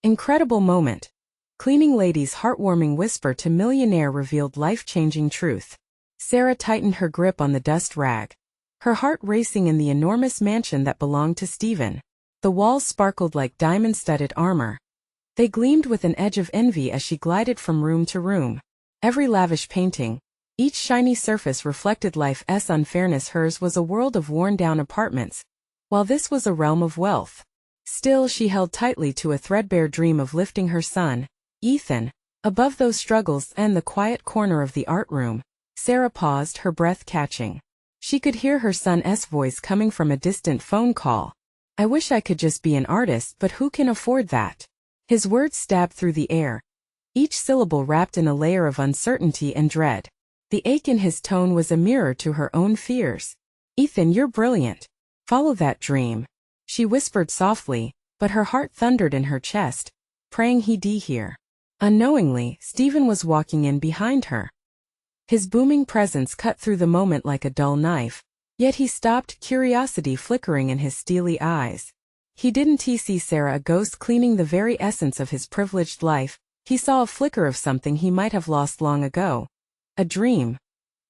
Incredible moment. Cleaning lady's heartwarming whisper to millionaire revealed life-changing truth. Sarah tightened her grip on the dust rag, her heart racing in the enormous mansion that belonged to Stephen. The walls sparkled like diamond-studded armor. They gleamed with an edge of envy as she glided from room to room. Every lavish painting, each shiny surface reflected life's unfairness. Hers was a world of worn-down apartments, while this was a realm of wealth. Still, she held tightly to a threadbare dream of lifting her son, Ethan, above those struggles. In the quiet corner of the art room, Sarah paused, her breath catching. She could hear her son's voice coming from a distant phone call. "I wish I could just be an artist, but who can afford that?" His words stabbed through the air, each syllable wrapped in a layer of uncertainty and dread. The ache in his tone was a mirror to her own fears. "Ethan, you're brilliant. Follow that dream," she whispered softly, but her heart thundered in her chest, praying he'd hear. Unknowingly, Stephen was walking in behind her. His booming presence cut through the moment like a dull knife, yet he stopped, curiosity flickering in his steely eyes. He didn't see Sarah, a ghost cleaning the very essence of his privileged life. He saw a flicker of something he might have lost long ago. A dream.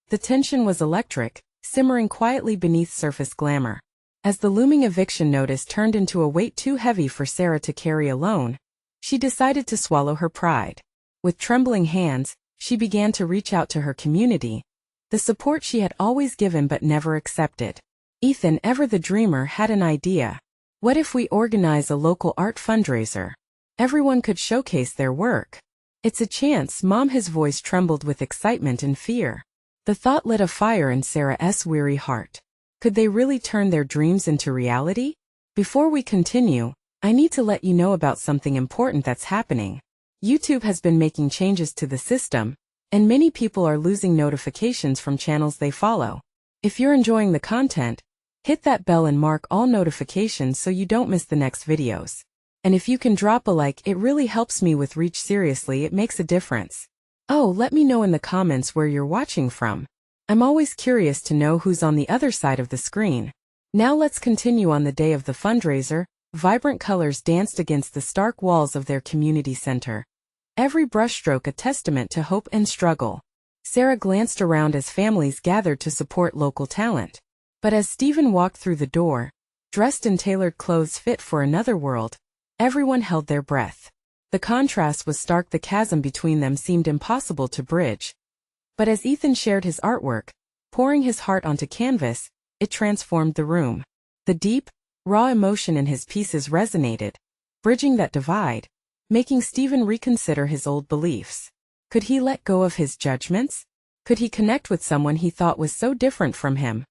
The tension was electric, simmering quietly beneath surface glamour. As the looming eviction notice turned into a weight too heavy for Sarah to carry alone, she decided to swallow her pride. With trembling hands, she began to reach out to her community, the support she had always given but never accepted. Ethan, ever the dreamer, had an idea. What if we organize a local art fundraiser? Everyone could showcase their work. "It's a chance, Mom." His voice trembled with excitement and fear. The thought lit a fire in Sarah's weary heart. Could they really turn their dreams into reality? Before we continue, I need to let you know about something important that's happening. YouTube has been making changes to the system, and many people are losing notifications from channels they follow. If you're enjoying the content, hit that bell and mark all notifications so you don't miss the next videos. And if you can drop a like, it really helps me with reach. Seriously, it makes a difference. Oh, let me know in the comments where you're watching from. I'm always curious to know who's on the other side of the screen. Now let's continue. On the day of the fundraiser, vibrant colors danced against the stark walls of their community center, every brushstroke a testament to hope and struggle. Sarah glanced around as families gathered to support local talent. But as Stephen walked through the door, dressed in tailored clothes fit for another world, everyone held their breath. The contrast was stark. The chasm between them seemed impossible to bridge. But as Ethan shared his artwork, pouring his heart onto canvas, it transformed the room. The deep, raw emotion in his pieces resonated, bridging that divide, making Stephen reconsider his old beliefs. Could he let go of his judgments? Could he connect with someone he thought was so different from him?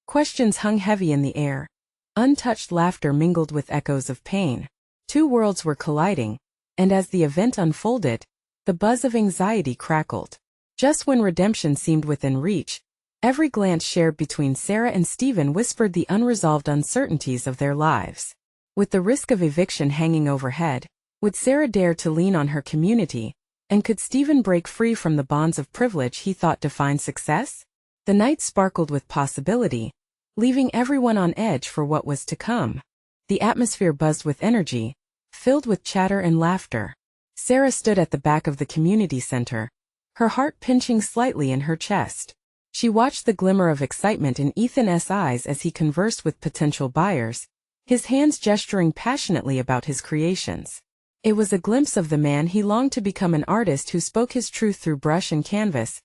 Questions hung heavy in the air. Untouched laughter mingled with echoes of pain. Two worlds were colliding, and as the event unfolded, the buzz of anxiety crackled. Just when redemption seemed within reach, every glance shared between Sarah and Stephen whispered the unresolved uncertainties of their lives. With the risk of eviction hanging overhead, would Sarah dare to lean on her community, and could Stephen break free from the bonds of privilege he thought defined success? The night sparkled with possibility, leaving everyone on edge for what was to come. The atmosphere buzzed with energy, filled with chatter and laughter. Sarah stood at the back of the community center, her heart pinching slightly in her chest. She watched the glimmer of excitement in Ethan's eyes as he conversed with potential buyers, his hands gesturing passionately about his creations. It was a glimpse of the man he longed to become, an artist who spoke his truth through brush and canvas.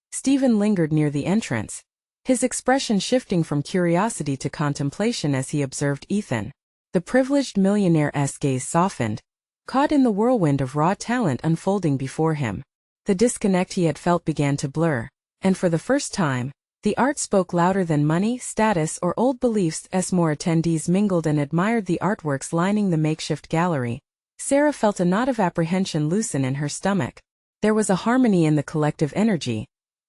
Stephen lingered near the entrance, his expression shifting from curiosity to contemplation as he observed Ethan. The privileged millionaire's gaze softened, caught in the whirlwind of raw talent unfolding before him. The disconnect he had felt began to blur, and for the first time, the art spoke louder than money, status, or old beliefs. As more attendees mingled and admired the artworks lining the makeshift gallery, Sarah felt a knot of apprehension loosen in her stomach. There was a harmony in the collective energy,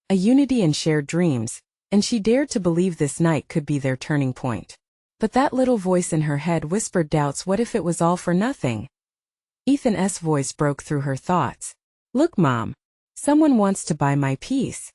a unity in shared dreams, and she dared to believe this night could be their turning point. But that little voice in her head whispered doubts. What if it was all for nothing? Ethan's voice broke through her thoughts. "Look, Mom. Someone wants to buy my piece."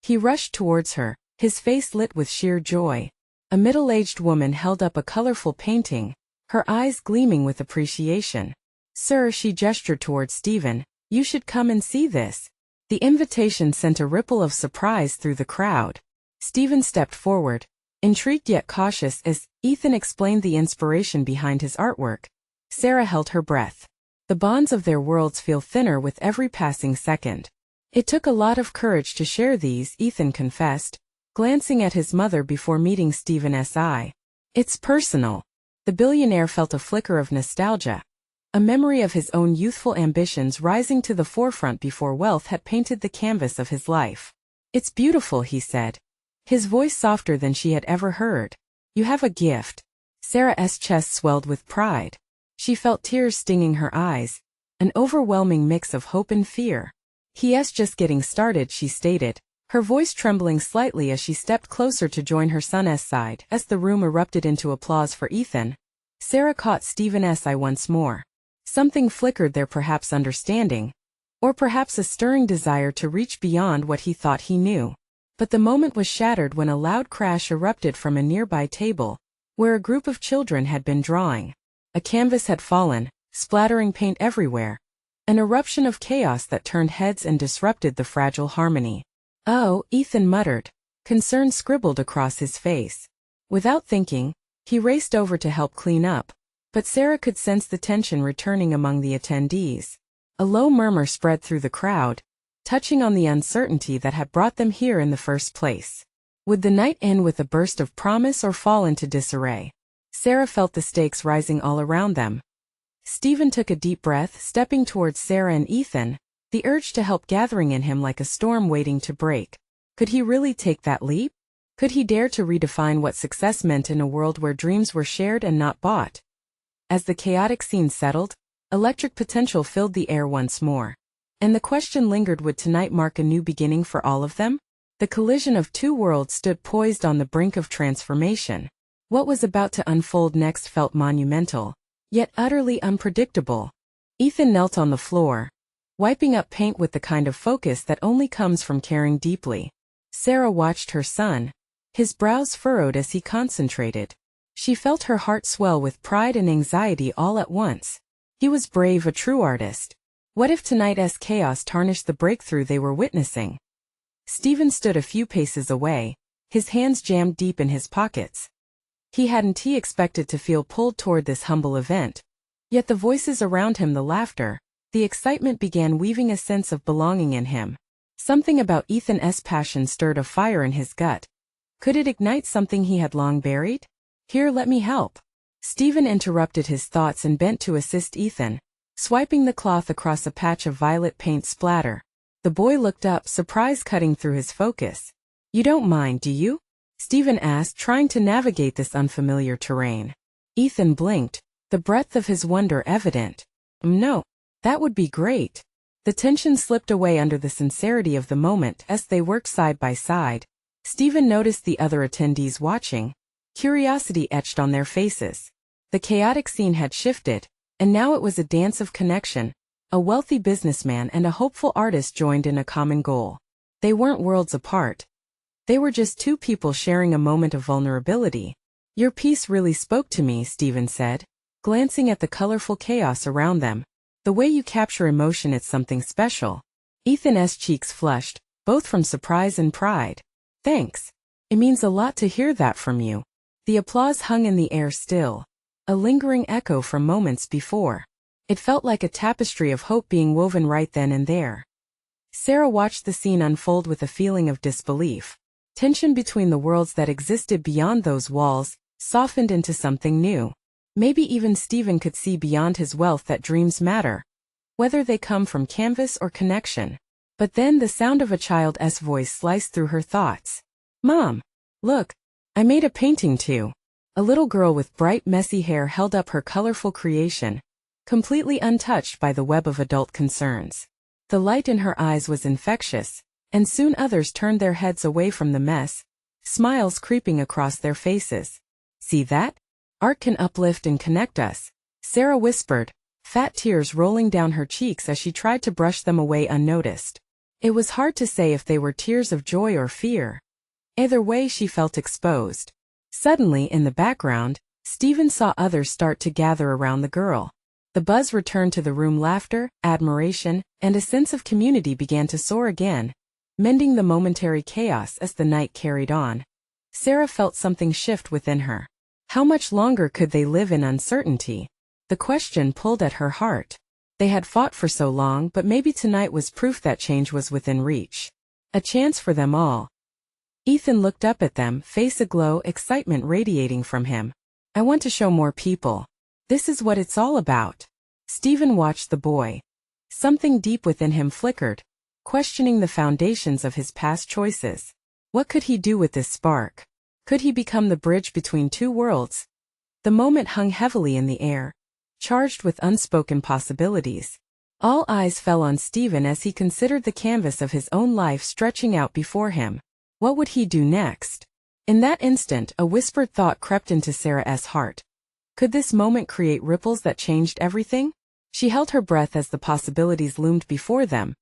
He rushed towards her, his face lit with sheer joy. A middle-aged woman held up a colorful painting, her eyes gleaming with appreciation. Sir, she gestured toward Stephen, you should come and see this. The invitation sent a ripple of surprise through the crowd. Stephen stepped forward, intrigued yet cautious as Ethan explained the inspiration behind his artwork. Sarah held her breath. The bonds of their worlds feel thinner with every passing second. It took a lot of courage to share these, Ethan confessed, glancing at his mother before meeting Stephen's eye. It's personal. The billionaire felt a flicker of nostalgia, a memory of his own youthful ambitions rising to the forefront before wealth had painted the canvas of his life. It's beautiful, he said, his voice softer than she had ever heard. You have a gift. Sarah's chest swelled with pride. She felt tears stinging her eyes, an overwhelming mix of hope and fear. He's just getting started, she stated, her voice trembling slightly as she stepped closer to join her son's side. As the room erupted into applause for Ethan, Sarah caught Stephen's eye once more. Something flickered there, perhaps understanding, or perhaps a stirring desire to reach beyond what he thought he knew. But the moment was shattered when a loud crash erupted from a nearby table, where a group of children had been drawing. A canvas had fallen, splattering paint everywhere. An eruption of chaos that turned heads and disrupted the fragile harmony. Oh, Ethan muttered, concern scribbled across his face. Without thinking, he raced over to help clean up, but Sarah could sense the tension returning among the attendees. A low murmur spread through the crowd, touching on the uncertainty that had brought them here in the first place. Would the night end with a burst of promise or fall into disarray? Sarah felt the stakes rising all around them. Stephen took a deep breath, stepping towards Sarah and Ethan, the urge to help gathering in him like a storm waiting to break. Could he really take that leap? Could he dare to redefine what success meant in a world where dreams were shared and not bought? As the chaotic scene settled, electric potential filled the air once more. And the question lingered, would tonight mark a new beginning for all of them? The collision of two worlds stood poised on the brink of transformation. What was about to unfold next felt monumental, yet utterly unpredictable. Ethan knelt on the floor, wiping up paint with the kind of focus that only comes from caring deeply. Sarah watched her son, his brows furrowed as he concentrated. She felt her heart swell with pride and anxiety all at once. He was brave, a true artist. What if tonight's chaos tarnished the breakthrough they were witnessing? Stephen stood a few paces away, his hands jammed deep in his pockets. He hadn't expected to feel pulled toward this humble event. Yet the voices around him, the laughter, the excitement began weaving a sense of belonging in him. Something about Ethan's passion stirred a fire in his gut. Could it ignite something he had long buried? Here, let me help. Stephen interrupted his thoughts and bent to assist Ethan, swiping the cloth across a patch of violet paint splatter. The boy looked up, surprise cutting through his focus. You don't mind, do you? Stephen asked, trying to navigate this unfamiliar terrain. Ethan blinked, the breadth of his wonder evident. No, that would be great. The tension slipped away under the sincerity of the moment as they worked side by side. Stephen noticed the other attendees watching. Curiosity etched on their faces. The chaotic scene had shifted, and now it was a dance of connection. A wealthy businessman and a hopeful artist joined in a common goal. They weren't worlds apart. They were just two people sharing a moment of vulnerability. Your piece really spoke to me, Stephen said, glancing at the colorful chaos around them. The way you capture emotion, it's something special. Ethan's cheeks flushed, both from surprise and pride. Thanks. It means a lot to hear that from you. The applause hung in the air still, a lingering echo from moments before. It felt like a tapestry of hope being woven right then and there. Sarah watched the scene unfold with a feeling of disbelief. Tension between the worlds that existed beyond those walls softened into something new. Maybe even Stephen could see beyond his wealth that dreams matter, whether they come from canvas or connection. But then the sound of a child's voice sliced through her thoughts. Mom, look, I made a painting too. A little girl with bright, messy hair held up her colorful creation, completely untouched by the web of adult concerns. The light in her eyes was infectious, and soon others turned their heads away from the mess, smiles creeping across their faces. See that? Art can uplift and connect us, Sarah whispered, fat tears rolling down her cheeks as she tried to brush them away unnoticed. It was hard to say if they were tears of joy or fear. Either way, she felt exposed. Suddenly, in the background, Stephen saw others start to gather around the girl. The The buzz returned to the room. Laughter, admiration, and a sense of community began to soar again, mending the momentary chaos as the night carried on. Sarah felt something shift within her. How much longer could they live in uncertainty? The question pulled at her heart. They had fought for so long, but maybe tonight was proof that change was within reach. A chance for them all. Ethan looked up at them, face aglow, excitement radiating from him. I want to show more people. This is what it's all about. Stephen watched the boy. Something deep within him flickered, questioning the foundations of his past choices. What could he do with this spark? Could he become the bridge between two worlds? The moment hung heavily in the air, charged with unspoken possibilities. All eyes fell on Stephen as he considered the canvas of his own life stretching out before him. What would he do next? In that instant, a whispered thought crept into Sarah's heart. Could this moment create ripples that changed everything? She held her breath as the possibilities loomed before them,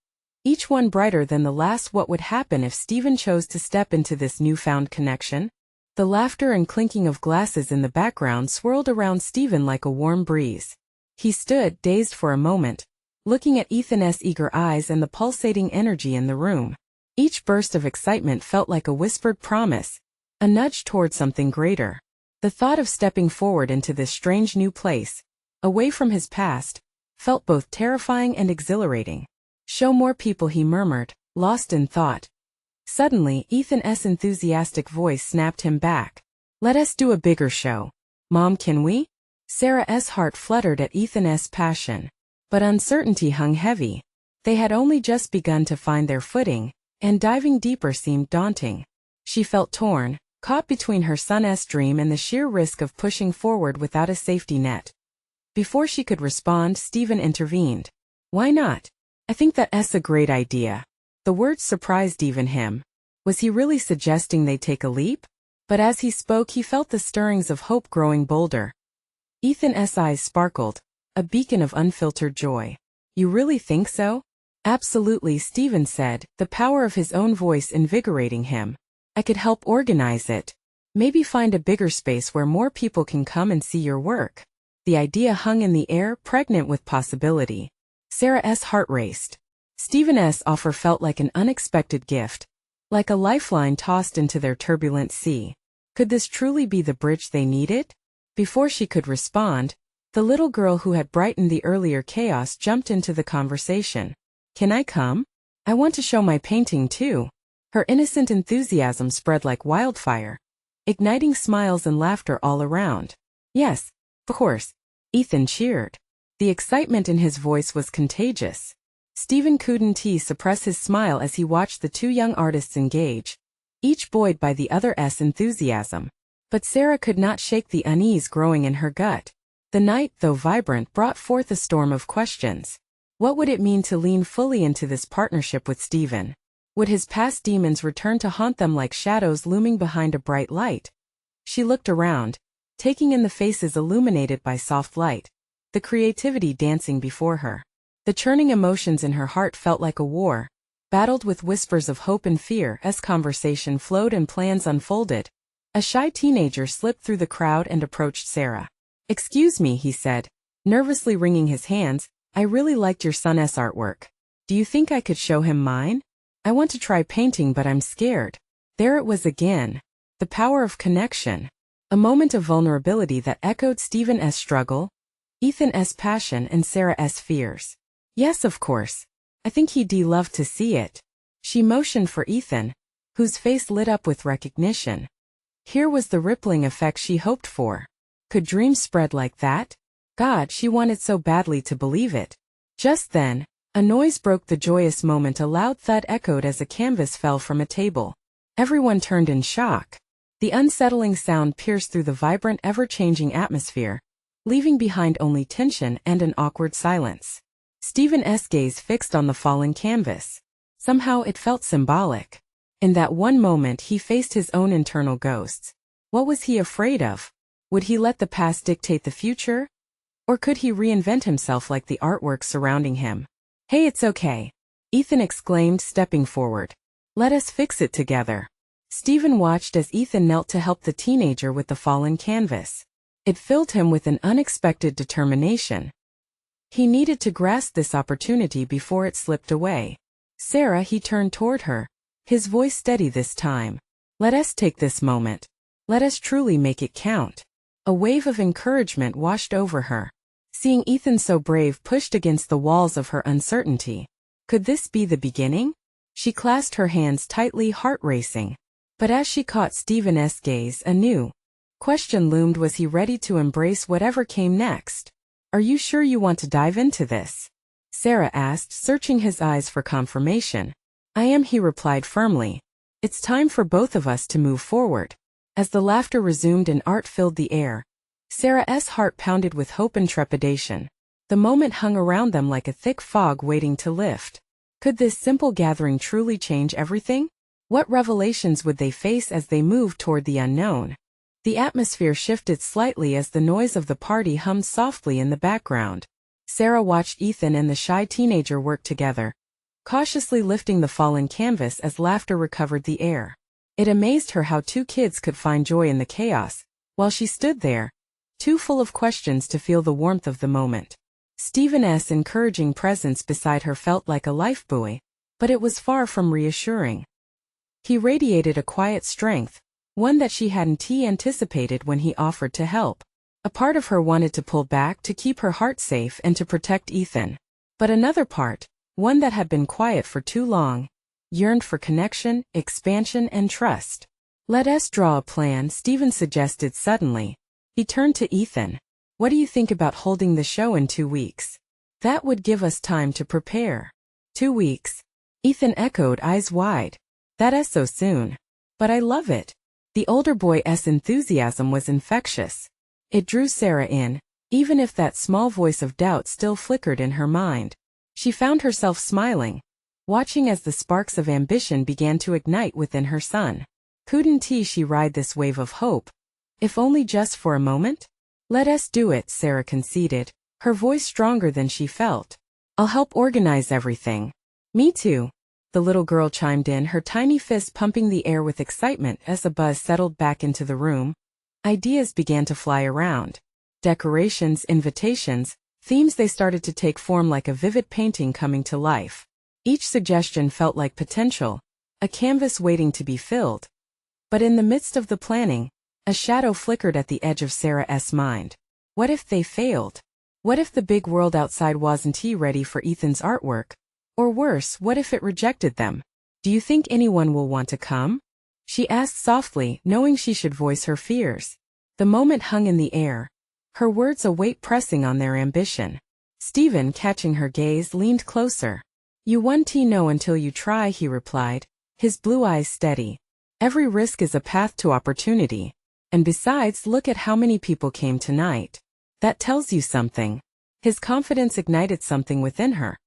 each one brighter than the last. What would happen if Stephen chose to step into this newfound connection? The laughter and clinking of glasses in the background swirled around Stephen like a warm breeze. He stood, dazed for a moment, looking at Ethan's eager eyes and the pulsating energy in the room. Each burst of excitement felt like a whispered promise, a nudge toward something greater. The thought of stepping forward into this strange new place, away from his past, felt both terrifying and exhilarating. Show more people, he murmured, lost in thought. Suddenly, Ethan's enthusiastic voice snapped him back. Let us do a bigger show. Mom, can we? Sarah's heart fluttered at Ethan's passion. But uncertainty hung heavy. They had only just begun to find their footing, and diving deeper seemed daunting. She felt torn, caught between her son's dream and the sheer risk of pushing forward without a safety net. Before she could respond, Stephen intervened. Why not? I think that's a great idea. The words surprised even him. Was he really suggesting they take a leap? But as he spoke, he felt the stirrings of hope growing bolder. Ethan's eyes sparkled, a beacon of unfiltered joy. You really think so? Absolutely, Stephen said, the power of his own voice invigorating him. I could help organize it. Maybe find a bigger space where more people can come and see your work. The idea hung in the air, pregnant with possibility. Sarah's heart raced. Stephen's offer felt like an unexpected gift, like a lifeline tossed into their turbulent sea. Could this truly be the bridge they needed? Before she could respond, the little girl who had brightened the earlier chaos jumped into the conversation. Can I come? I want to show my painting too. Her innocent enthusiasm spread like wildfire, igniting smiles and laughter all around. Yes, of course, Ethan cheered. The excitement in his voice was contagious. Stephen couldn't suppress his smile as he watched the two young artists engage, each buoyed by the other's enthusiasm. But Sarah could not shake the unease growing in her gut. The night, though vibrant, brought forth a storm of questions. What would it mean to lean fully into this partnership with Stephen? Would his past demons return to haunt them like shadows looming behind a bright light? She looked around, taking in the faces illuminated by soft light, the creativity dancing before her. The churning emotions in her heart felt like a war, battled with whispers of hope and fear as conversation flowed and plans unfolded. A shy teenager slipped through the crowd and approached Sarah. Excuse me, he said, nervously wringing his hands, I really liked your son's artwork. Do you think I could show him mine? I want to try painting, but I'm scared. There it was again. The power of connection. A moment of vulnerability that echoed Stephen's struggle, Ethan's passion, and Sarah's fears. Yes, of course. I think he'd love to see it. She motioned for Ethan, whose face lit up with recognition. Here was the rippling effect she hoped for. Could dreams spread like that? God, she wanted so badly to believe it. Just then, a noise broke the joyous moment. A loud thud echoed as a canvas fell from a table. Everyone turned in shock. The unsettling sound pierced through the vibrant, ever-changing atmosphere, leaving behind only tension and an awkward silence. Stephen's gaze fixed on the fallen canvas. Somehow it felt symbolic. In that one moment he faced his own internal ghosts. What was he afraid of? Would he let the past dictate the future? Or could he reinvent himself like the artwork surrounding him? Hey, it's okay, Ethan exclaimed, stepping forward. Let us fix it together. Stephen watched as Ethan knelt to help the teenager with the fallen canvas. It filled him with an unexpected determination. He needed to grasp this opportunity before it slipped away. Sarah, he turned toward her, his voice steady this time. Let us take this moment. Let us truly make it count. A wave of encouragement washed over her. Seeing Ethan so brave pushed against the walls of her uncertainty. Could this be the beginning? She clasped her hands tightly, heart racing. But as she caught Stephen's gaze, a new question loomed. Was he ready to embrace whatever came next? Are you sure you want to dive into this? Sarah asked, searching his eyes for confirmation. I am, he replied firmly. It's time for both of us to move forward. As the laughter resumed and art filled the air, Sarah's heart pounded with hope and trepidation. The moment hung around them like a thick fog waiting to lift. Could this simple gathering truly change everything? What revelations would they face as they moved toward the unknown? The atmosphere shifted slightly as the noise of the party hummed softly in the background. Sarah watched Ethan and the shy teenager work together, cautiously lifting the fallen canvas as laughter recovered the air. It amazed her how two kids could find joy in the chaos, while she stood there, too full of questions to feel the warmth of the moment. Stephen's encouraging presence beside her felt like a lifebuoy, but it was far from reassuring. He radiated a quiet strength, one that she hadn't anticipated when he offered to help. A part of her wanted to pull back to keep her heart safe and to protect Ethan. But another part, one that had been quiet for too long, yearned for connection, expansion, and trust. Let us draw a plan, Stephen suggested suddenly. He turned to Ethan. What do you think about holding the show in 2 weeks? That would give us time to prepare. 2 weeks? Ethan echoed, eyes wide. That's so soon. But I love it. The older boy's enthusiasm was infectious. It drew Sarah in, even if that small voice of doubt still flickered in her mind. She found herself smiling, watching as the sparks of ambition began to ignite within her son. Couldn't she ride this wave of hope? If only just for a moment? Let us do it, Sarah conceded, her voice stronger than she felt. I'll help organize everything. Me too. The little girl chimed in, her tiny fist pumping the air with excitement as a buzz settled back into the room. Ideas began to fly around. Decorations, invitations, themes, they started to take form like a vivid painting coming to life. Each suggestion felt like potential, a canvas waiting to be filled. But in the midst of the planning, a shadow flickered at the edge of Sarah's mind. What if they failed? What if the big world outside wasn't ready for Ethan's artwork? Or worse, what if it rejected them? Do you think anyone will want to come? She asked softly, knowing she should voice her fears. The moment hung in the air, her words a weight pressing on their ambition. Stephen, catching her gaze, leaned closer. You won't know until you try, he replied, his blue eyes steady. Every risk is a path to opportunity. And besides, look at how many people came tonight. That tells you something. His confidence ignited something within her.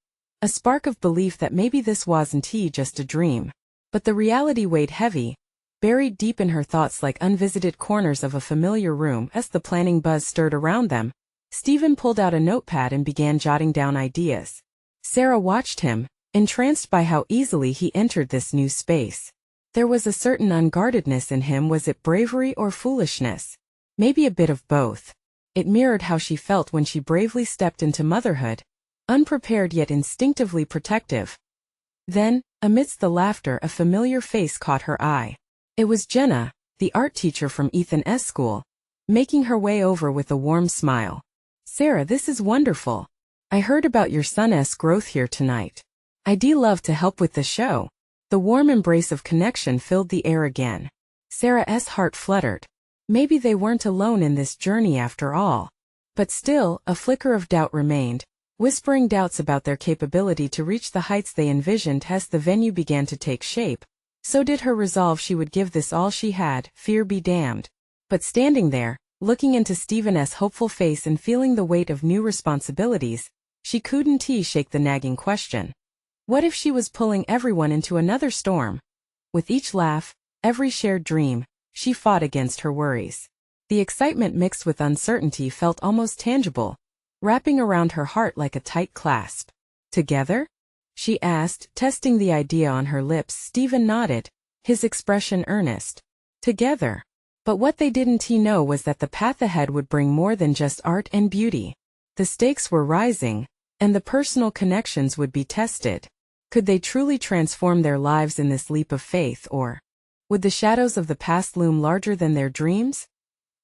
A spark of belief that maybe this wasn't just a dream. But the reality weighed heavy, buried deep in her thoughts like unvisited corners of a familiar room. As the planning buzz stirred around them, Stephen pulled out a notepad and began jotting down ideas. Sarah watched him, entranced by how easily he entered this new space. There was a certain unguardedness in him. Was it bravery or foolishness? Maybe a bit of both. It mirrored how she felt when she bravely stepped into motherhood, unprepared yet instinctively protective. Then, amidst the laughter, a familiar face caught her eye. It was Jenna, the art teacher from Ethan's school, making her way over with a warm smile. Sarah, this is wonderful. I heard about your son's growth here tonight. I'd love to help with the show. The warm embrace of connection filled the air again. Sarah's heart fluttered. Maybe they weren't alone in this journey after all. But still, a flicker of doubt remained, whispering doubts about their capability to reach the heights they envisioned. As the venue began to take shape, so did her resolve. She would give this all she had, fear be damned. But standing there, looking into Stephen's hopeful face and feeling the weight of new responsibilities, she couldn't shake the nagging question. What if she was pulling everyone into another storm? With each laugh, every shared dream, she fought against her worries. The excitement mixed with uncertainty felt almost tangible, wrapping around her heart like a tight clasp. Together? She asked, testing the idea on her lips. Stephen nodded, his expression earnest. Together. But what they didn't know was that the path ahead would bring more than just art and beauty. The stakes were rising, and the personal connections would be tested. Could they truly transform their lives in this leap of faith, or would the shadows of the past loom larger than their dreams?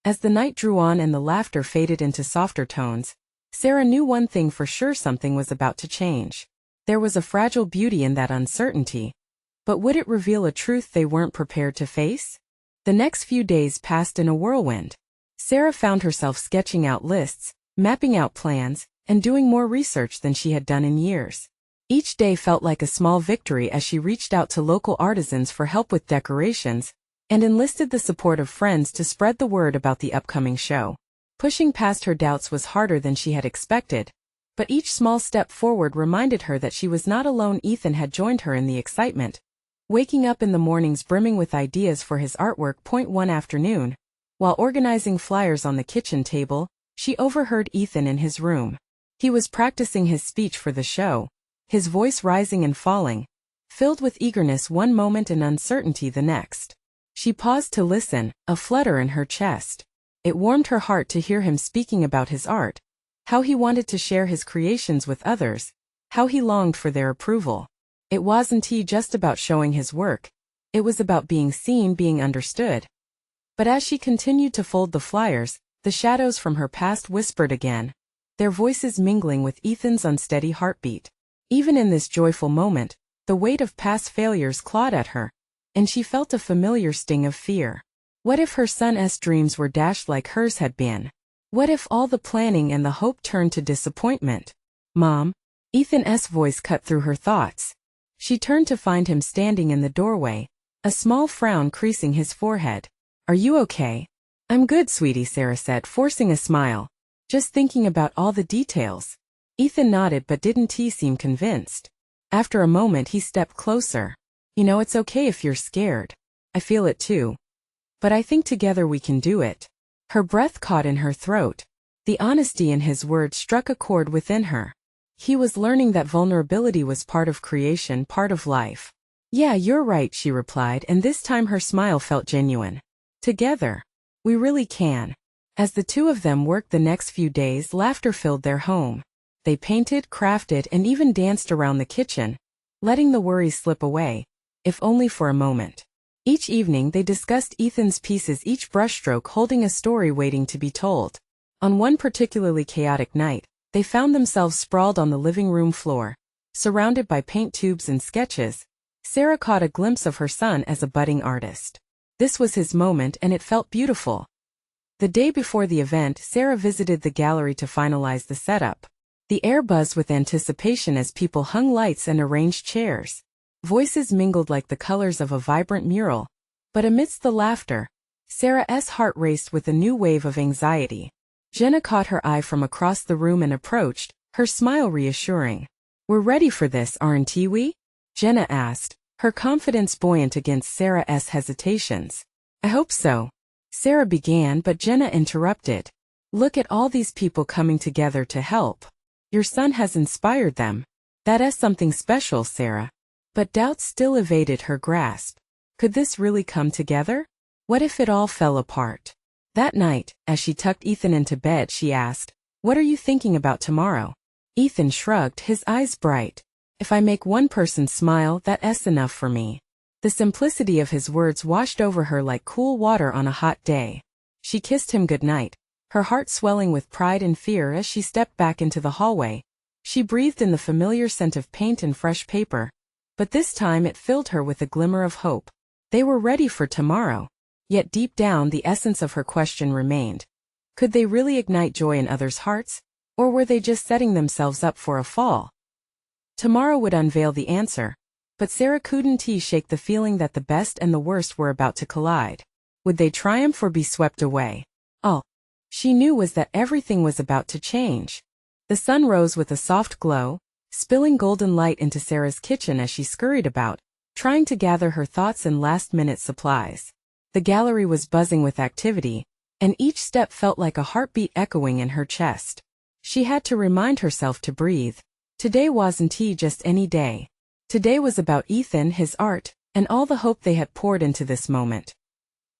As the night drew on and the laughter faded into softer tones, Sarah knew one thing for sure: something was about to change. There was a fragile beauty in that uncertainty, but would it reveal a truth they weren't prepared to face? The next few days passed in a whirlwind. Sarah found herself sketching out lists, mapping out plans, and doing more research than she had done in years. Each day felt like a small victory as she reached out to local artisans for help with decorations, and enlisted the support of friends to spread the word about the upcoming show. Pushing past her doubts was harder than she had expected, but each small step forward reminded her that she was not alone. Ethan had joined her in the excitement, waking up in the mornings brimming with ideas for his artwork. One afternoon, while organizing flyers on the kitchen table, she overheard Ethan in his room. He was practicing his speech for the show, his voice rising and falling, filled with eagerness one moment and uncertainty the next. She paused to listen, a flutter in her chest. It warmed her heart to hear him speaking about his art, how he wanted to share his creations with others, how he longed for their approval. It wasn't just about showing his work, it was about being seen, being understood. But as she continued to fold the flyers, the shadows from her past whispered again, their voices mingling with Ethan's unsteady heartbeat. Even in this joyful moment, the weight of past failures clawed at her, and she felt a familiar sting of fear. What if her son's dreams were dashed like hers had been? What if all the planning and the hope turned to disappointment? Mom? Ethan's voice cut through her thoughts. She turned to find him standing in the doorway, a small frown creasing his forehead. Are you okay? I'm good, sweetie, Sarah said, forcing a smile. Just thinking about all the details. Ethan nodded but didn't seem convinced. After a moment he stepped closer. You know, it's okay if you're scared. I feel it too. But I think together we can do it. Her breath caught in her throat. The honesty in his words struck a chord within her. He was learning that vulnerability was part of creation, part of life. Yeah, you're right, she replied, and this time her smile felt genuine. Together, we really can. As the two of them worked the next few days, laughter filled their home. They painted, crafted, and even danced around the kitchen, letting the worries slip away, if only for a moment. Each evening they discussed Ethan's pieces, each brushstroke holding a story waiting to be told. On one particularly chaotic night, they found themselves sprawled on the living room floor, surrounded by paint tubes and sketches. Sarah caught a glimpse of her son as a budding artist. This was his moment, and it felt beautiful. The day before the event, Sarah visited the gallery to finalize the setup. The air buzzed with anticipation as people hung lights and arranged chairs. Voices mingled like the colors of a vibrant mural. But amidst the laughter, Sarah's heart raced with a new wave of anxiety. Jenna caught her eye from across the room and approached, her smile reassuring. We're ready for this, aren't we? Jenna asked, her confidence buoyant against Sarah's hesitations. I hope so. Sarah began, but Jenna interrupted. Look at all these people coming together to help. Your son has inspired them. That is something special, Sarah. But doubts still evaded her grasp. Could this really come together? What if it all fell apart? That night, as she tucked Ethan into bed, she asked, What are you thinking about tomorrow? Ethan shrugged, his eyes bright. If I make one person smile, that's enough for me. The simplicity of his words washed over her like cool water on a hot day. She kissed him goodnight, her heart swelling with pride and fear as she stepped back into the hallway. She breathed in the familiar scent of paint and fresh paper. But this time it filled her with a glimmer of hope. They were ready for tomorrow. Yet deep down the essence of her question remained. Could they really ignite joy in others' hearts? Or were they just setting themselves up for a fall? Tomorrow would unveil the answer. But Sarah couldn't shake the feeling that the best and the worst were about to collide. Would they triumph or be swept away? All she knew was that everything was about to change. The sun rose with a soft glow, spilling golden light into Sarah's kitchen as she scurried about, trying to gather her thoughts and last-minute supplies. The gallery was buzzing with activity, and each step felt like a heartbeat echoing in her chest. She had to remind herself to breathe. Today wasn't just any day. Today was about Ethan, his art, and all the hope they had poured into this moment.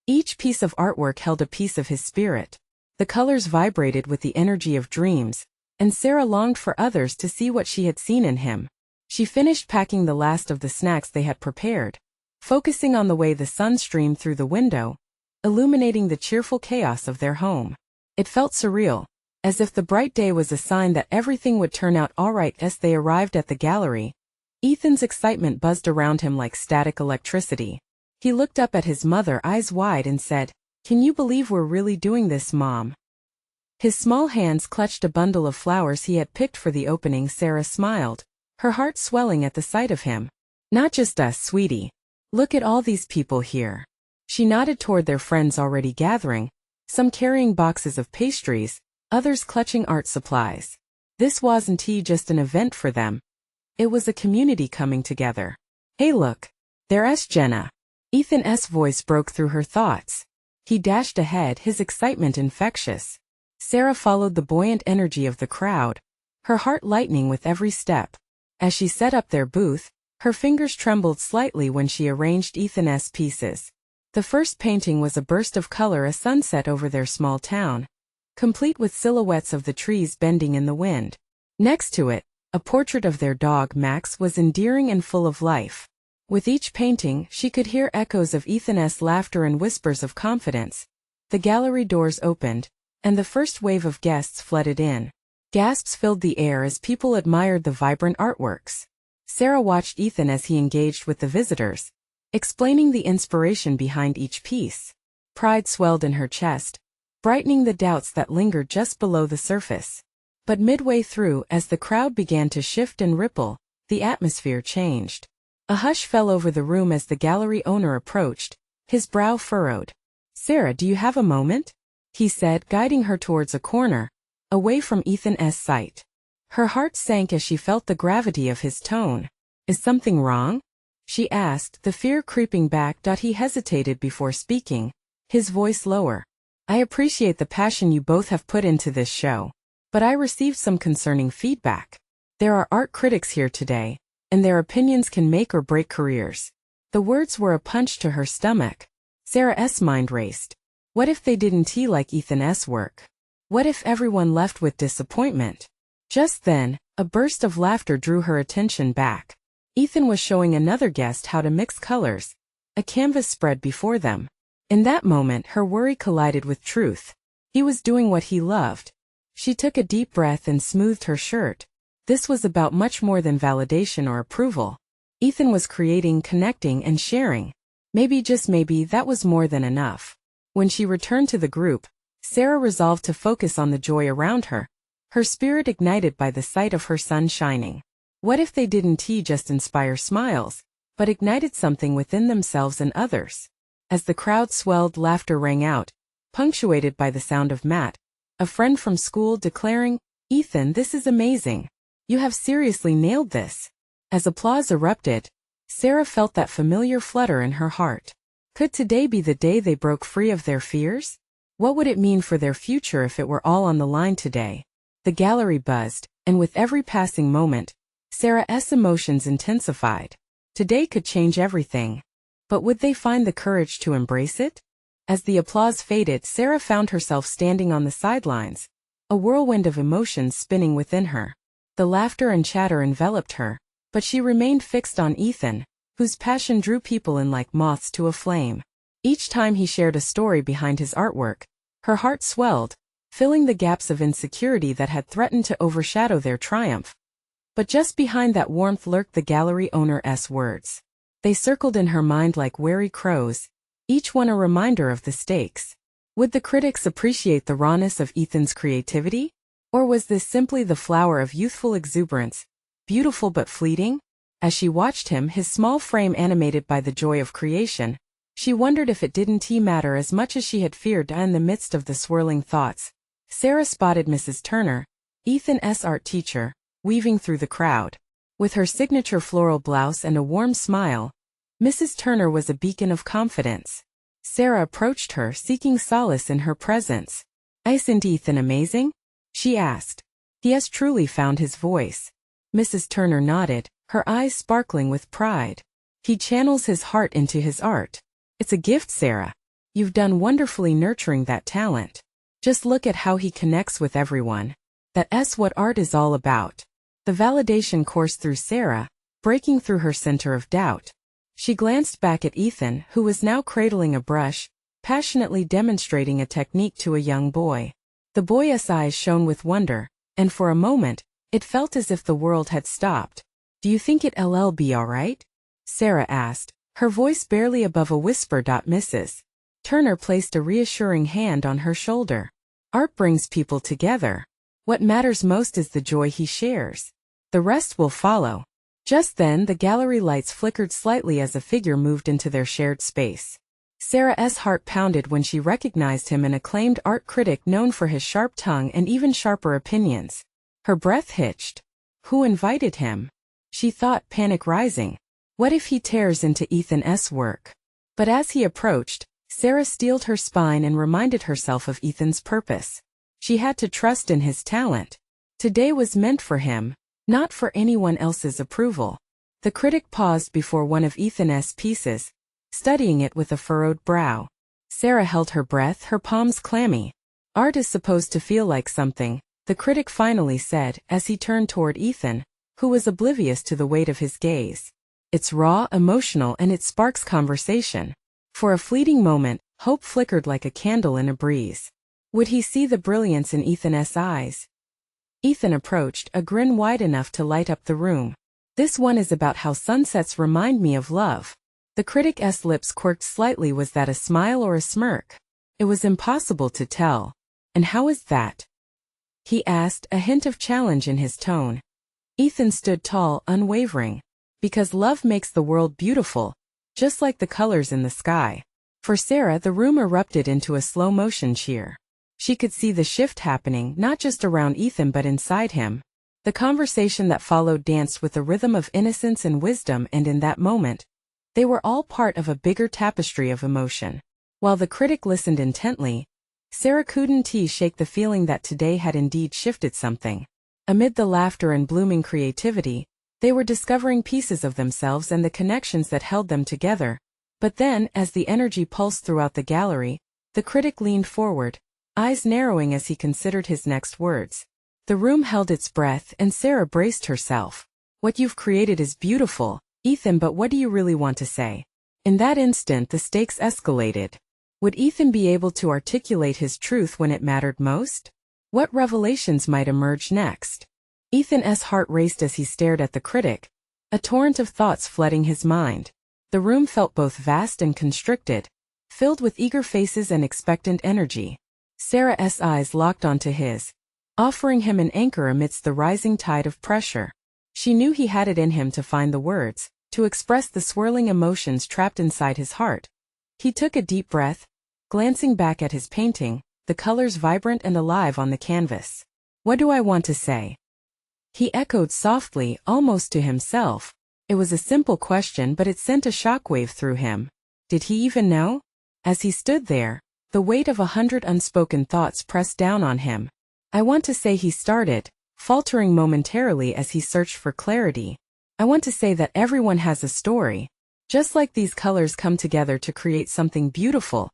Each piece of artwork held a piece of his spirit. The colors vibrated with the energy of dreams, and Sarah longed for others to see what she had seen in him. She finished packing the last of the snacks they had prepared, focusing on the way the sun streamed through the window, illuminating the cheerful chaos of their home. It felt surreal, as if the bright day was a sign that everything would turn out all right. As they arrived at the gallery, Ethan's excitement buzzed around him like static electricity. He looked up at his mother, eyes wide, and said, "Can you believe we're really doing this, Mom?" His small hands clutched a bundle of flowers he had picked for the opening. Sarah smiled, her heart swelling at the sight of him. "Not just us, sweetie. Look at all these people here." She nodded toward their friends already gathering, some carrying boxes of pastries, others clutching art supplies. This wasn't just an event for them. It was a community coming together. "Hey look, there's Jenna." Ethan's voice broke through her thoughts. He dashed ahead, his excitement infectious. Sarah followed the buoyant energy of the crowd, her heart lightening with every step. As she set up their booth, her fingers trembled slightly when she arranged Ethan's pieces. The first painting was a burst of color, a sunset over their small town, complete with silhouettes of the trees bending in the wind. Next to it, a portrait of their dog Max was endearing and full of life. With each painting, she could hear echoes of Ethan's laughter and whispers of confidence. The gallery doors opened, and the first wave of guests flooded in. Gasps filled the air as people admired the vibrant artworks. Sarah watched Ethan as he engaged with the visitors, explaining the inspiration behind each piece. Pride swelled in her chest, brightening the doubts that lingered just below the surface. But midway through, as the crowd began to shift and ripple, the atmosphere changed. A hush fell over the room as the gallery owner approached, his brow furrowed. "Sarah, do you have a moment?" he said, guiding her towards a corner, away from Ethan's sight. Her heart sank as she felt the gravity of his tone. "Is something wrong?" she asked, the fear creeping back. He hesitated before speaking, his voice lower. "I appreciate the passion you both have put into this show, but I received some concerning feedback. There are art critics here today, and their opinions can make or break careers." The words were a punch to her stomach. Sarah's mind raced. What if they didn't like Ethan's work? What if everyone left with disappointment? Just then, a burst of laughter drew her attention back. Ethan was showing another guest how to mix colors, a canvas spread before them. In that moment, her worry collided with truth. He was doing what he loved. She took a deep breath and smoothed her shirt. This was about much more than validation or approval. Ethan was creating, connecting, and sharing. Maybe, just maybe, that was more than enough. When she returned to the group, Sarah resolved to focus on the joy around her, her spirit ignited by the sight of her son shining. What if they didn't just inspire smiles, but ignited something within themselves and others? As the crowd swelled, laughter rang out, punctuated by the sound of Matt, a friend from school, declaring, "Ethan, this is amazing. You have seriously nailed this." As applause erupted, Sarah felt that familiar flutter in her heart. Could today be the day they broke free of their fears? What would it mean for their future if it were all on the line today? The gallery buzzed, and with every passing moment, Sarah's emotions intensified. Today could change everything. But would they find the courage to embrace it? As the applause faded, Sarah found herself standing on the sidelines, a whirlwind of emotions spinning within her. The laughter and chatter enveloped her, but she remained fixed on Ethan, whose passion drew people in like moths to a flame. Each time he shared a story behind his artwork, her heart swelled, filling the gaps of insecurity that had threatened to overshadow their triumph. But just behind that warmth lurked the gallery owner's words. They circled in her mind like wary crows, each one a reminder of the stakes. Would the critics appreciate the rawness of Ethan's creativity? Or was this simply the flower of youthful exuberance, beautiful but fleeting? As she watched him, his small frame animated by the joy of creation, she wondered if it didn't matter as much as she had feared. In the midst of the swirling thoughts, Sarah spotted Mrs. Turner, Ethan's art teacher, weaving through the crowd. With her signature floral blouse and a warm smile, Mrs. Turner was a beacon of confidence. Sarah approached her, seeking solace in her presence. "Isn't Ethan amazing?" she asked. "He has truly found his voice." Mrs. Turner nodded, her eyes sparkling with pride. "He channels his heart into his art. It's a gift, Sarah. You've done wonderfully nurturing that talent. Just look at how he connects with everyone. That's what art is all about. The validation coursed through Sarah, breaking through her center of doubt. She glanced back at Ethan, who was now cradling a brush, passionately demonstrating a technique to a young boy. The boy's eyes shone with wonder, and for a moment, it felt as if the world had stopped. "Do you think it'll be alright?" Sarah asked, her voice barely above a whisper. Mrs. Turner placed a reassuring hand on her shoulder. "Art brings people together. What matters most is the joy he shares. The rest will follow." Just then the gallery lights flickered slightly as a figure moved into their shared space. Sarah's heart pounded when she recognized him, an acclaimed art critic known for his sharp tongue and even sharper opinions. Her breath hitched. Who invited him? She thought, panic rising. What if he tears into Ethan's work? But as he approached, Sarah steeled her spine and reminded herself of Ethan's purpose. She had to trust in his talent. Today was meant for him, not for anyone else's approval. The critic paused before one of Ethan's pieces, studying it with a furrowed brow. Sarah held her breath, her palms clammy. "Art is supposed to feel like something," the critic finally said as he turned toward Ethan, who was oblivious to the weight of his gaze. "It's raw, emotional, and it sparks conversation." For a fleeting moment, hope flickered like a candle in a breeze. Would he see the brilliance in Ethan's eyes? Ethan approached, a grin wide enough to light up the room. "This one is about how sunsets remind me of love." The critic's lips quirked slightly. Was that a smile or a smirk? It was impossible to tell. "And how is that?" he asked, a hint of challenge in his tone. Ethan stood tall, unwavering. "Because love makes the world beautiful, just like the colors in the sky." For Sarah, the room erupted into a slow-motion cheer. She could see the shift happening, not just around Ethan but inside him. The conversation that followed danced with a rhythm of innocence and wisdom, and in that moment, they were all part of a bigger tapestry of emotion. While the critic listened intently, Sarah couldn't shake the feeling that today had indeed shifted something. Amid the laughter and blooming creativity, they were discovering pieces of themselves and the connections that held them together. But then, as the energy pulsed throughout the gallery, the critic leaned forward, eyes narrowing as he considered his next words. The room held its breath, and Sarah braced herself. "What you've created is beautiful, Ethan, but what do you really want to say?" In that instant, the stakes escalated. Would Ethan be able to articulate his truth when it mattered most? What revelations might emerge next? Ethan's heart raced as he stared at the critic, a torrent of thoughts flooding his mind. The room felt both vast and constricted, filled with eager faces and expectant energy. Sarah's eyes locked onto his, offering him an anchor amidst the rising tide of pressure. She knew he had it in him to find the words, to express the swirling emotions trapped inside his heart. He took a deep breath, glancing back at his painting, the colors vibrant and alive on the canvas. "What do I want to say?" he echoed softly, almost to himself. It was a simple question, but it sent a shockwave through him. Did he even know? As he stood there, the weight of 100 unspoken thoughts pressed down on him. "I want to say," he started, faltering momentarily as he searched for clarity. "I want to say that everyone has a story. Just like these colors come together to create something beautiful,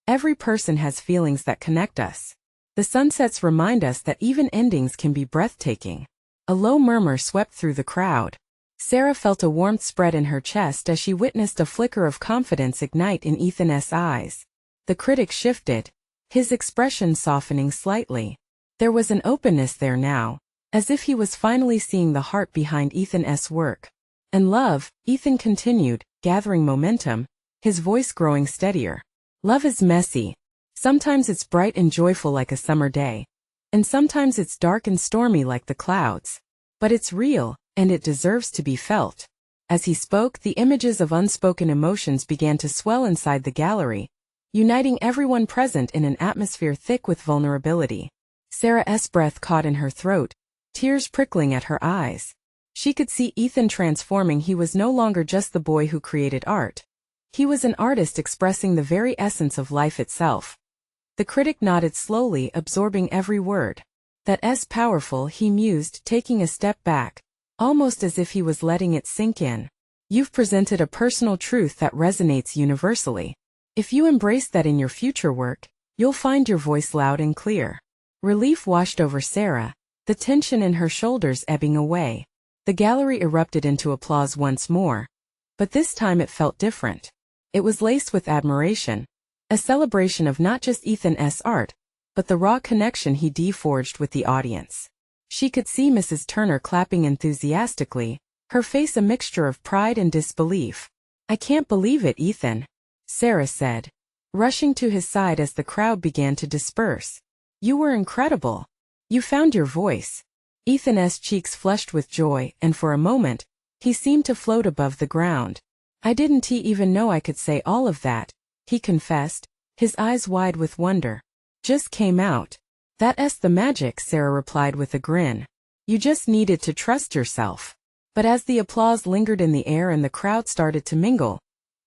every person has feelings that connect us. The sunsets remind us that even endings can be breathtaking." A low murmur swept through the crowd. Sarah felt a warmth spread in her chest as she witnessed a flicker of confidence ignite in Ethan's eyes. The critic shifted, his expression softening slightly. There was an openness there now, as if he was finally seeing the heart behind Ethan's work. "And love," Ethan continued, gathering momentum, his voice growing steadier. "Love is messy. Sometimes it's bright and joyful like a summer day, and sometimes it's dark and stormy like the clouds. But it's real, and it deserves to be felt." As he spoke, the images of unspoken emotions began to swell inside the gallery, uniting everyone present in an atmosphere thick with vulnerability. Sarah's breath caught in her throat, tears prickling at her eyes. She could see Ethan transforming. He was no longer just the boy who created art. He was an artist expressing the very essence of life itself. The critic nodded slowly, absorbing every word. "That's powerful," he mused, taking a step back, almost as if he was letting it sink in. "You've presented a personal truth that resonates universally. If you embrace that in your future work, you'll find your voice loud and clear." Relief washed over Sarah, the tension in her shoulders ebbing away. The gallery erupted into applause once more. But this time it felt different. It was laced with admiration, a celebration of not just Ethan's art, but the raw connection he forged with the audience. She could see Mrs. Turner clapping enthusiastically, her face a mixture of pride and disbelief. "I can't believe it, Ethan," Sarah said, rushing to his side as the crowd began to disperse. "You were incredible. You found your voice." Ethan's cheeks flushed with joy, and for a moment, he seemed to float above the ground. "I didn't even know I could say all of that," he confessed, his eyes wide with wonder. "Just came out." "That's the magic," Sarah replied with a grin. "You just needed to trust yourself." But as the applause lingered in the air and the crowd started to mingle,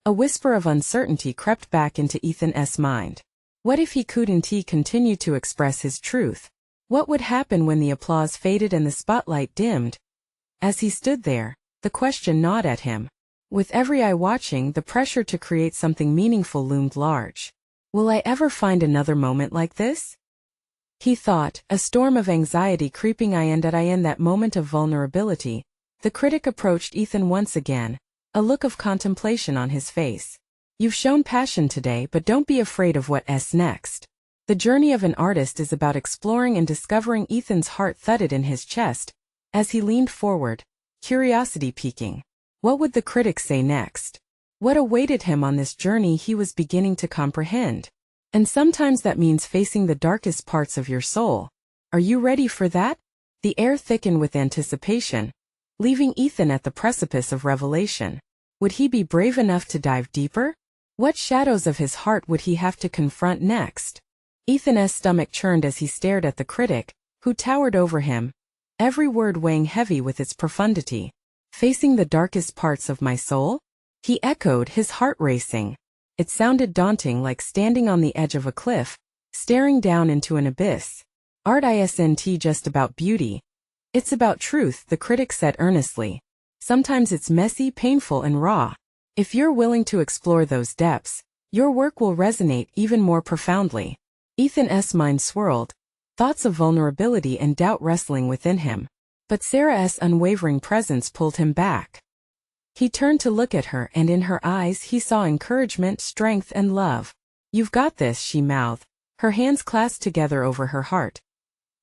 a whisper of uncertainty crept back into Ethan's mind. What if he couldn't continue to express his truth? What would happen when the applause faded and the spotlight dimmed? As he stood there, the question gnawed at him. With every eye watching, the pressure to create something meaningful loomed large. Will I ever find another moment like this? He thought, a storm of anxiety creeping in that moment of vulnerability. The critic approached Ethan once again, a look of contemplation on his face. "You've shown passion today, but don't be afraid of what's next." The journey of an artist is about exploring and discovering. Ethan's heart thudded in his chest as he leaned forward, curiosity peaking. What would the critics say next? What awaited him on this journey he was beginning to comprehend? And sometimes that means facing the darkest parts of your soul. Are you ready for that? The air thickened with anticipation, leaving Ethan at the precipice of revelation. Would he be brave enough to dive deeper? What shadows of his heart would he have to confront next? Ethan's stomach churned as he stared at the critic, who towered over him, every word weighing heavy with its profundity. "Facing the darkest parts of my soul?" he echoed, his heart racing. It sounded daunting, like standing on the edge of a cliff, staring down into an abyss. "Art isn't just about beauty. It's about truth," the critic said earnestly. "Sometimes it's messy, painful, and raw. If you're willing to explore those depths, your work will resonate even more profoundly." Ethan's mind swirled, thoughts of vulnerability and doubt wrestling within him. But Sarah's unwavering presence pulled him back. He turned to look at her, and in her eyes he saw encouragement, strength, and love. "You've got this," she mouthed, her hands clasped together over her heart.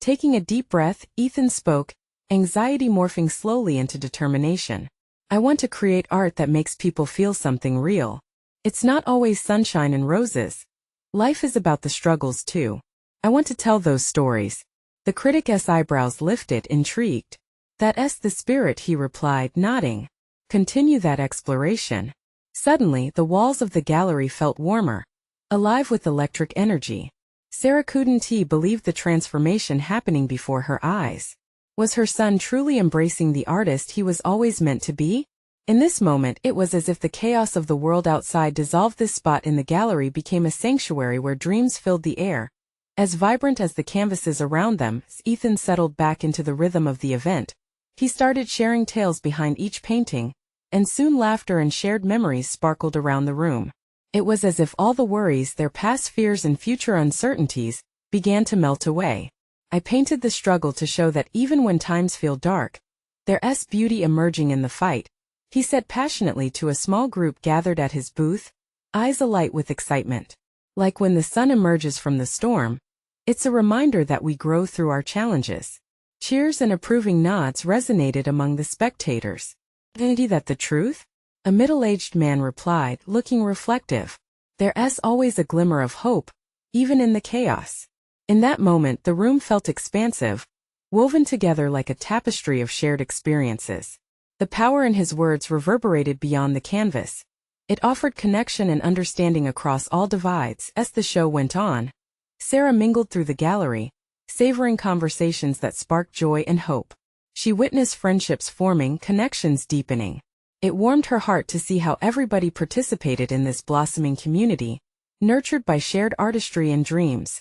Taking a deep breath, Ethan spoke, anxiety morphing slowly into determination. "I want to create art that makes people feel something real. It's not always sunshine and roses. Life is about the struggles too. I want to tell those stories." The critic's eyebrows lifted, intrigued. "That's the spirit," he replied, nodding. "Continue that exploration." Suddenly, the walls of the gallery felt warmer, alive with electric energy. Sarah couldn't believe the transformation happening before her eyes. Was her son truly embracing the artist he was always meant to be? In this moment, it was as if the chaos of the world outside dissolved. This spot in the gallery became a sanctuary where dreams filled the air. As vibrant as the canvases around them, Ethan settled back into the rhythm of the event. He started sharing tales behind each painting, and soon laughter and shared memories sparkled around the room. It was as if all the worries, their past fears and future uncertainties, began to melt away. "I painted the struggle to show that even when times feel dark, there's beauty emerging in the fight," he said passionately to a small group gathered at his booth, eyes alight with excitement. Like when the sun emerges from the storm, it's a reminder that we grow through our challenges. Cheers and approving nods resonated among the spectators. "Isn't that the truth?" a middle-aged man replied, looking reflective. "There's always a glimmer of hope, even in the chaos." In that moment, the room felt expansive, woven together like a tapestry of shared experiences. The power in his words reverberated beyond the canvas. It offered connection and understanding across all divides. As the show went on, Sarah mingled through the gallery, savoring conversations that sparked joy and hope. She witnessed friendships forming, connections deepening. It warmed her heart to see how everybody participated in this blossoming community, nurtured by shared artistry and dreams.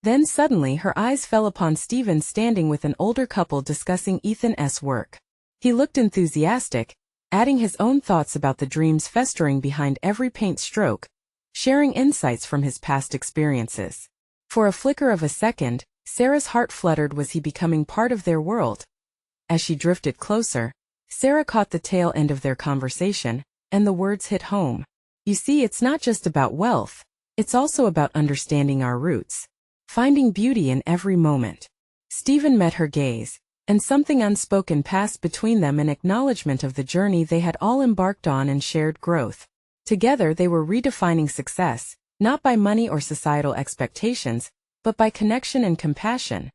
Then suddenly her eyes fell upon Stephen standing with an older couple discussing Ethan's work. He looked enthusiastic, adding his own thoughts about the dreams festering behind every paint stroke, sharing insights from his past experiences. For a flicker of a second, Sarah's heart fluttered. Was he becoming part of their world? As she drifted closer, Sarah caught the tail end of their conversation, and the words hit home. You see, it's not just about wealth. It's also about understanding our roots, finding beauty in every moment. Stephen met her gaze, and something unspoken passed between them, an acknowledgement of the journey they had all embarked on and shared growth. Together they were redefining success, not by money or societal expectations, but by connection and compassion.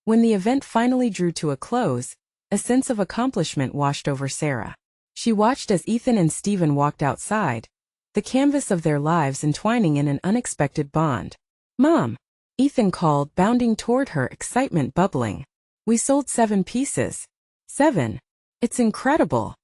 When the event finally drew to a close, a sense of accomplishment washed over Sarah. She watched as Ethan and Stephen walked outside, the canvas of their lives entwining in an unexpected bond. "Mom," Ethan called, bounding toward her, excitement bubbling. "We sold 7 pieces. 7. It's incredible."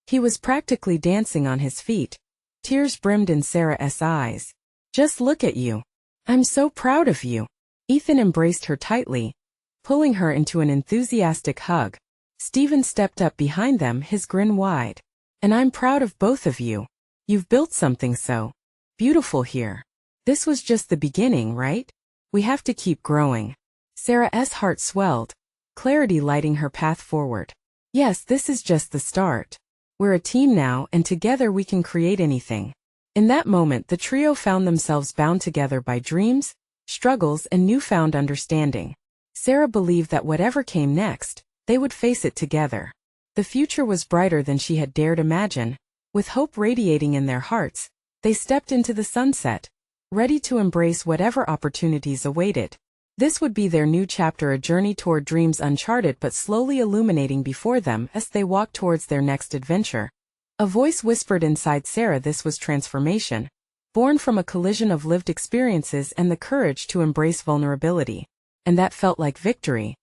He was practically dancing on his feet. Tears brimmed in Sarah's eyes. "Just look at you. I'm so proud of you." Ethan embraced her tightly, pulling her into an enthusiastic hug. Stephen stepped up behind them, his grin wide. "And I'm proud of both of you. You've built something so beautiful here. This was just the beginning, right? We have to keep growing." Sarah's heart swelled, clarity lighting her path forward. "Yes, this is just the start. We're a team now, and together we can create anything." In that moment, the trio found themselves bound together by dreams, struggles, and newfound understanding. Sarah believed that whatever came next, they would face it together. The future was brighter than she had dared imagine. With hope radiating in their hearts, they stepped into the sunset, ready to embrace whatever opportunities awaited. This would be their new chapter, a journey toward dreams uncharted but slowly illuminating before them as they walked towards their next adventure. A voice whispered inside Sarah this was transformation, born from a collision of lived experiences and the courage to embrace vulnerability. And that felt like victory.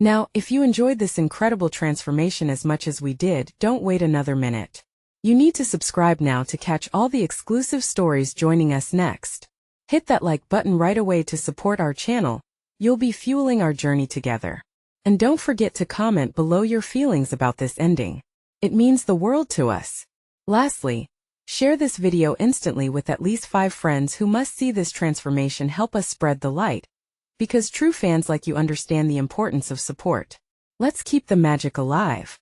Now, if you enjoyed this incredible transformation as much as we did, don't wait another minute. You need to subscribe now to catch all the exclusive stories joining us next. Hit that like button right away to support our channel. You'll be fueling our journey together. And don't forget to comment below your feelings about this ending. It means the world to us. Lastly, share this video instantly with at least 5 friends who must see this transformation. Help us spread the light, because true fans like you understand the importance of support. Let's keep the magic alive.